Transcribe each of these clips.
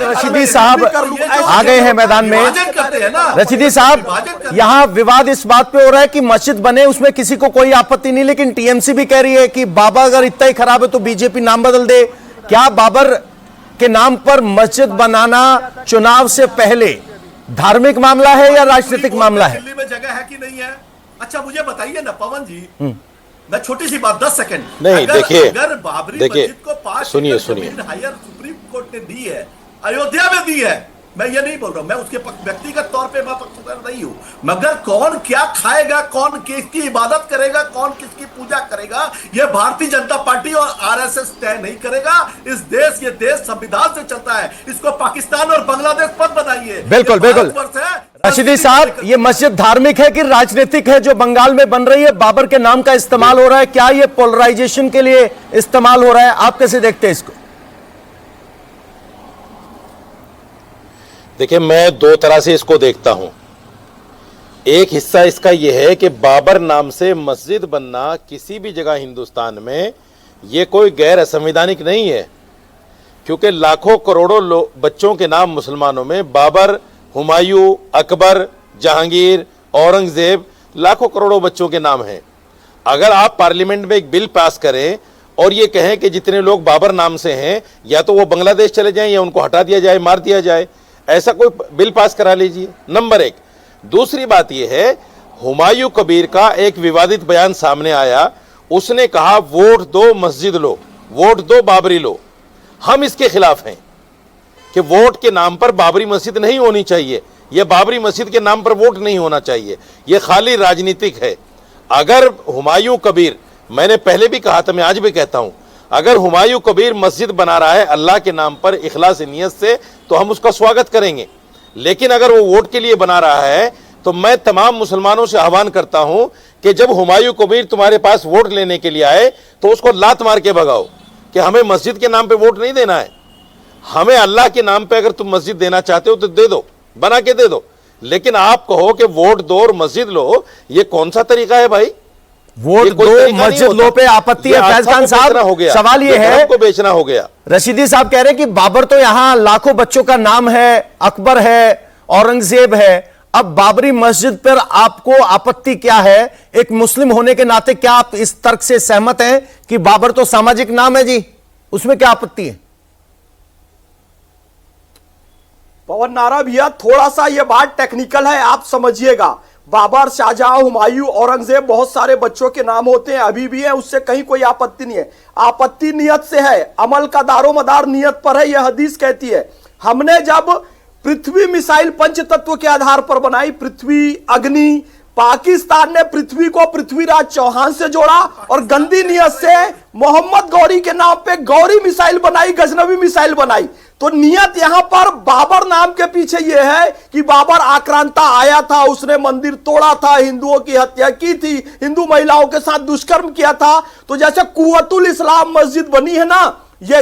रशीदी साहब आ गए हैं मैदान में। रशीदी साहब, यहाँ विवाद इस बात पे हो रहा है कि मस्जिद बने, उसमें किसी को कोई आपत्ति नहीं, लेकिन टीएमसी भी कह रही है कि बाबा अगर इतना ही खराब है तो बीजेपी नाम बदल दे। क्या बाबर के नाम पर मस्जिद बनाना चुनाव से पहले धार्मिक मामला है या राजनीतिक मामला है? दिल्ली में जगह है कि नहीं है? अच्छा मुझे बताइए ना पवन जी, मैं छोटी सी बात 10 सेकंड नहीं, देखिए अगर बाबरी मस्जिद को 5 सुनिए हायर सुप्रीम कोर्ट ने दी है, अयोध्या में दी है, मैं ये नहीं बोल रहा हूं, मैं उसके व्यक्तिगत तौर पे मैं पक्षधर नहीं हूं, मगर कौन क्या खाएगा, कौन किसकी इबादत करेगा, कौन किसकी पूजा करेगा, ये भारतीय जनता पार्टी और आरएसएस तय नहीं करेगा। इस देश, ये देश संविधान से चलता है, इसको पाकिस्तान और बांग्लादेश मत बनाइए। बिल्कुल बिल्कुल। रशीदी साहब, ये मस्जिद धार्मिक है कि राजनीतिक है जो बंगाल में बन रही है, बाबर के नाम का इस्तेमाल हो रहा है, क्या ये पोलराइजेशन के लिए इस्तेमाल हो रहा है? आप कैसे देखते हैं इसको? देखिए, मैं दो तरह से इसको देखता हूं। एक हिस्सा इसका यह है कि बाबर नाम से मस्जिद बनना किसी भी जगह हिंदुस्तान में यह कोई गैर असंवैधानिक नहीं है, क्योंकि लाखों करोड़ों बच्चों के नाम मुसलमानों में बाबर, हुमायूं, अकबर, जहांगीर, औरंगजेब, लाखों करोड़ों बच्चों के नाम हैं। अगर आप पार्लियामेंट में एक बिल पास करें और ये कहें कि जितने लोग बाबर नाम से हैं या तो वो बांग्लादेश चले जाएं या उनको हटा दिया जाए, मार दिया जाए, ऐसा कोई बिल पास करा लीजिए, नंबर एक। दूसरी बात यह है, हुमायूं कबीर का एक विवादित बयान सामने आया, उसने कहा वोट दो मस्जिद लो, वोट दो बाबरी लो। हम इसके खिलाफ हैं कि वोट के नाम पर बाबरी मस्जिद नहीं होनी चाहिए, यह बाबरी मस्जिद के नाम पर वोट नहीं होना चाहिए, यह खाली राजनीतिक है। अगर हुमायूं कबीर, मैंने पहले भी कहा था, मैं आज भी कहता हूं, अगर हुमायूं कबीर मस्जिद बना रहा है अल्लाह के नाम पर इखलास नियत से, तो हम उसका स्वागत करेंगे। लेकिन अगर वो वोट के लिए बना रहा है तो मैं तमाम मुसलमानों से आह्वान करता हूं कि जब हुमायूं कबीर तुम्हारे पास वोट लेने के लिए आए तो उसको लात मार के भगाओ कि हमें मस्जिद के नाम पे वोट नहीं देना है, हमें अल्लाह के नाम पे अगर तुम मस्जिद देना चाहते हो तो दे दो, बना के दे दो। लेकिन आप कहो कि वोट दो और मस्जिद लो, ये कौन सा तरीका है भाई? वोट दो मस्जिद लो पे आपत्ति है। फैज खान साहब, सवाल ये है, को बेचना हो गया। रशीदी साहब कह रहे हैं कि बाबर तो यहां लाखों बच्चों का नाम है, अकबर है, औरंगजेब है, अब बाबरी मस्जिद पर आपको आपत्ति क्या है? एक मुस्लिम होने के नाते क्या आप इस तर्क से सहमत हैं कि बाबर तो सामाजिक नाम है जी, उसमें क्या आपत्ति है? पवन नारा भैया, थोड़ा सा यह बात टेक्निकल है, आप समझिएगा। बाबर, शाहजहां, हुमायूं, औरंगजेब, बहुत सारे बच्चों के नाम होते हैं, अभी भी है, उससे कहीं कोई आपत्ति नहीं है। आपत्ति नियत से है, अमल का दारोमदार नियत पर है, यह हदीस कहती है। हमने जब पृथ्वी मिसाइल पंच तत्व के आधार पर बनाई, पृथ्वी, अग्नि, पाकिस्तान ने पृथ्वी को पृथ्वीराज चौहान से जोड़ा और गंदी नियत से मोहम्मद गौरी के नाम पे गौरी मिसाइल बनाई, गजनवी मिसाइल बनाई। तो नियत यहां पर बाबर नाम के पीछे यह है कि बाबर आक्रांता आया था, उसने मंदिर तोड़ा था, हिंदुओं की हत्या की थी, हिंदू महिलाओं के साथ दुष्कर्म किया था। तो जैसे कुव्वतुल इस्लाम मस्जिद बनी है ना, ये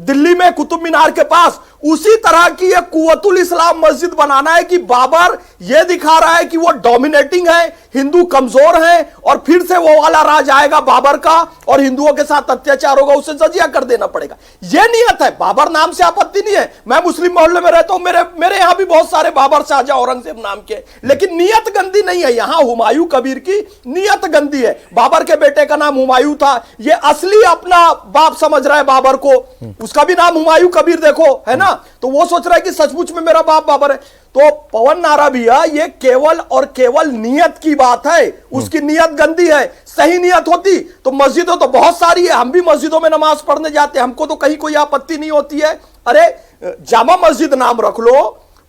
दिल्ली में कुतुब मीनार के पास, उसी तरह की ये कुव्वतुल इस्लाम मस्जिद बनाना है कि बाबर ये दिखा रहा है कि वो डोमिनेटिंग है, हिंदू कमजोर हैं और फिर से वो वाला राज आएगा बाबर का और हिंदुओं के साथ अत्याचार होगा, उसे जजिया कर देना पड़ेगा। ये नियत है, बाबर नाम से आपत्ति नहीं है। मैं मुस्लिम मोहल्ले में रहता हूं, मेरे यहां भी बहुत सारे बाबर, शाहजहां, औरंगजेब नाम के, लेकिन नियत गंदी नहीं है। यहां हुमायूं कबीर की नियत गंदी है। बाबर के बेटे का नाम हुमायूं था, ये असली अपना बाप समझ रहा है बाबर को, उसका भी नाम हुमायूं कबीर देखो, है ना, तो वो सोच रहा है कि सचमुच में मेरा बाप बाबर है। तो पवन नारा भैया, ये केवल और केवल नियत की बात है, उसकी नियत गंदी है। सही नियत होती तो मस्जिदों तो बहुत सारी है, हम भी मस्जिदों में नमाज पढ़ने जाते हैं, हमको तो कहीं कोई आपत्ति नहीं होती है। अरे जामा मस्जिद नाम रख लो,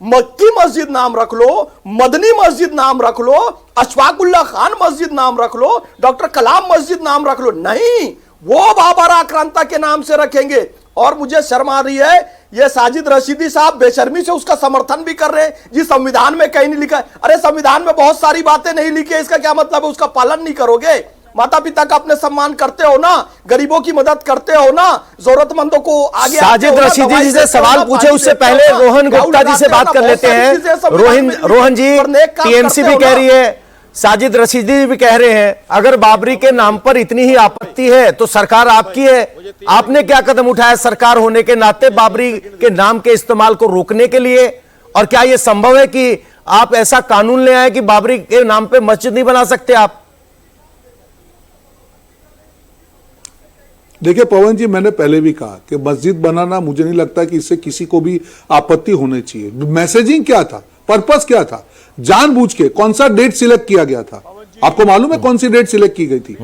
मक्की मस्जिद नाम रख लो, मदनी मस्जिद नाम रख लो, अशफाकुल्लाह खान मस्जिद नाम रख लो, डॉक्टर कलाम मस्जिद नाम रख लो, नहीं, वो बाबर आक्रांता के नाम से रखेंगे। और मुझे शर्म आ रही है, ये साजिद रशीदी साहब बेशर्मी से उसका समर्थन भी कर रहे हैं जी, संविधान में कहीं नहीं लिखा है। अरे संविधान में बहुत सारी बातें नहीं लिखी है, इसका क्या मतलब है उसका पालन नहीं करोगे? माता पिता का अपने सम्मान करते हो ना, गरीबों की मदद करते हो ना, जरूरतमंदों को आगे। साजिद रशीदी जी से सवाल पूछे उससे पहले रोहन गुप्ता जी से बात कर लेते हैं। रोहन जी, टीएमसी भी कह रही है, साजिद रशीदी भी कह रहे हैं अगर बाबरी के नाम पर इतनी ही आपत्ति है तो सरकार आपकी है। आपने क्या कदम उठाया सरकार होने के नाते बाबरी के नाम के इस्तेमाल को रोकने के लिए? और क्या यह संभव है कि आप ऐसा कानून ले आए कि बाबरी के नाम पे मस्जिद नहीं बना सकते आप? देखिए पवन जी, मैंने पहले भी कहा कि मस्जिद बनाना मुझे नहीं लगता कि इससे किसी को भी आपत्ति होनी चाहिए। मैसेजिंग क्या था, पर्पस क्या था, जानबूझ के कौन सा डेट सिलेक्ट किया गया था? आपको मालूम है कौन सी डेट सिलेक्ट की गई थी?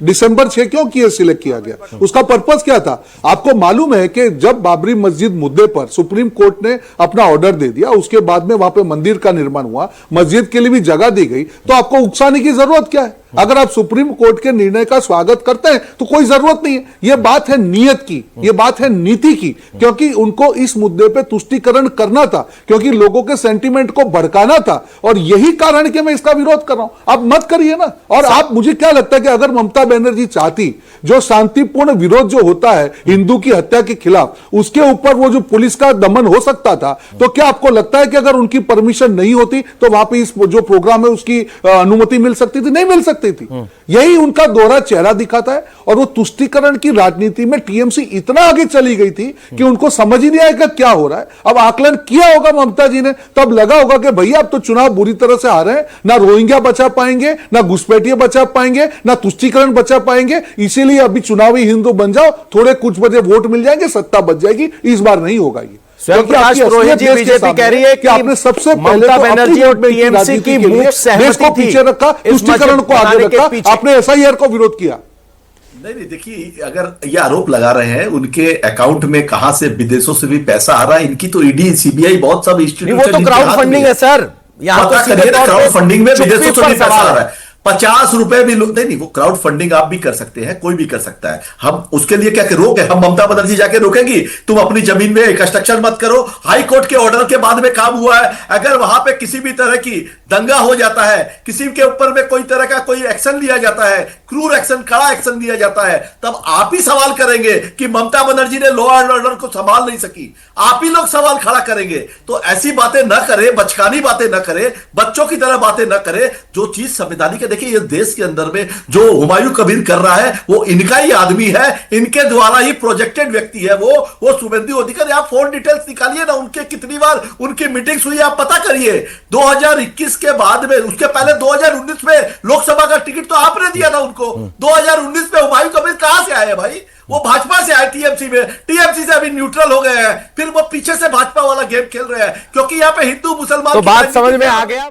दिसंबर 6 क्यों सिलेक्ट किया गया? उसका पर्पस क्या था? आपको मालूम है कि जब बाबरी मस्जिद मुद्दे पर सुप्रीम कोर्ट ने अपना ऑर्डर दे दिया, उसके बाद में वहां पे मंदिर का निर्माण हुआ, मस्जिद के लिए भी जगह दी गई, तो आपको उकसाने की जरूरत क्या है? अगर आप सुप्रीम कोर्ट के निर्णय का स्वागत करते हैं तो कोई जरूरत नहीं है। यह बात है नियत की, यह बात है नीति की, क्योंकि उनको इस मुद्दे पे तुष्टीकरण करना था, क्योंकि लोगों के सेंटीमेंट को भड़काना था, और यही कारण कि मैं इसका विरोध कर रहा हूं। आप मत करिए ना। और आप, मुझे क्या लगता है कि अगर ममता बनर्जी चाहती, जो शांतिपूर्ण विरोध जो होता है हिंदू की हत्या के खिलाफ, उसके ऊपर वो जो पुलिस का दमन हो सकता था, तो क्या आपको लगता है कि अगर उनकी परमिशन नहीं होती तो वहां पे इस जो प्रोग्राम है उसकी अनुमति मिल सकती थी? नहीं मिल सकती थी। यही उनका दोहरा चेहरा दिखाता है। और वो तुष्टीकरण की राजनीति में टीएमसी इतना आगे चली गई थी कि उनको समझ ही नहीं आएगा क्या हो रहा है। अब आकलन किया होगा ममता जी ने, तब लगा होगा कि भैया अब तो चुनाव बुरी तरह से हारे हैं, ना रोहिंग्या बचा पाएंगे, ना घुसपैठिए बचा पाएंगे, ना तुष्टीकरण बचा पाएंगे, इसीलिए अभी चुनावी हिंदू बन जाओ, थोड़े कुछ बजे वोट मिल जाएंगे, सत्ता बच जाएगी। इस बार नहीं होगा ये। स्वयं प्रकाश पुरोहित जी बीजेपी कह रही है कि आपने सबसे पहले ममता बनर्जी और टीएमसी की मूक सहमति थी, पीछे रखा, तुष्टीकरण को आगे रखा, आपने एसआईआर को विरोध किया। नहीं, देखिए, अगर ये आरोप लगा रहे हैं उनके अकाउंट में कहां से विदेशों से भी पैसा आ रहा है, इनकी तो ईडी सीबीआई बहुत सब इंस्टीट्यूशन, वो तो क्राउड फंडिंग है सर। यहाँ तो क्राउड फंडिंग में विदेशों से भी पैसा आ रहा है। 50 रुपए भी नहीं, वो क्राउड फंडिंग आप भी कर सकते हैं, कोई भी कर सकता है। हम उसके लिए क्या रोक है? हम ममता बनर्जी जाके रोकेंगी तुम अपनी जमीन में कंस्ट्रक्शन मत करो? हाई कोर्ट के ऑर्डर के बाद में काम हुआ है। अगर वहां पे किसी भी तरह की दंगा हो जाता है, किसी के ऊपर में कोई तरह का कोई एक्शन लिया जाता है, क्रूर एक्शन, कड़ा एक्शन लिया जाता है, तब आप ही सवाल करेंगे कि ममता बनर्जी ने लॉ एंड ऑर्डर को संभाल नहीं सकी। आप ही लोग सवाल खड़ा करेंगे। तो ऐसी बातें ना करें, बचकानी बातें ना करें, बच्चों की तरह बातें ना करें। जो चीज संवैधानिक, देखिए ये देश के अंदर में जो हुमायूं कबीर कर रहा है वो इनका ही आदमी है, इनके द्वारा ही प्रोजेक्टेड व्यक्ति है वो शुभेंदु अधिकारी। आप फोन डिटेल्स निकालिए ना, उनके कितनी बार उनकी मीटिंग्स हुई आप पता करिए। 2021 के बाद में, उसके पहले 2019 में लोकसभा का टिकट तो आपने दिया था उनको। 2019 में हुमायूं कबीर कहां से आए भाई? वो भाजपा से आए टीएमसी में, टीएमसी से अभी न्यूट्रल हो गए हैं, फिर वो पीछे से भाजपा वाला गेम खेल रहे हैं, क्योंकि यहां पे हिंदू मुसलमान तो बात समझ में आ गया।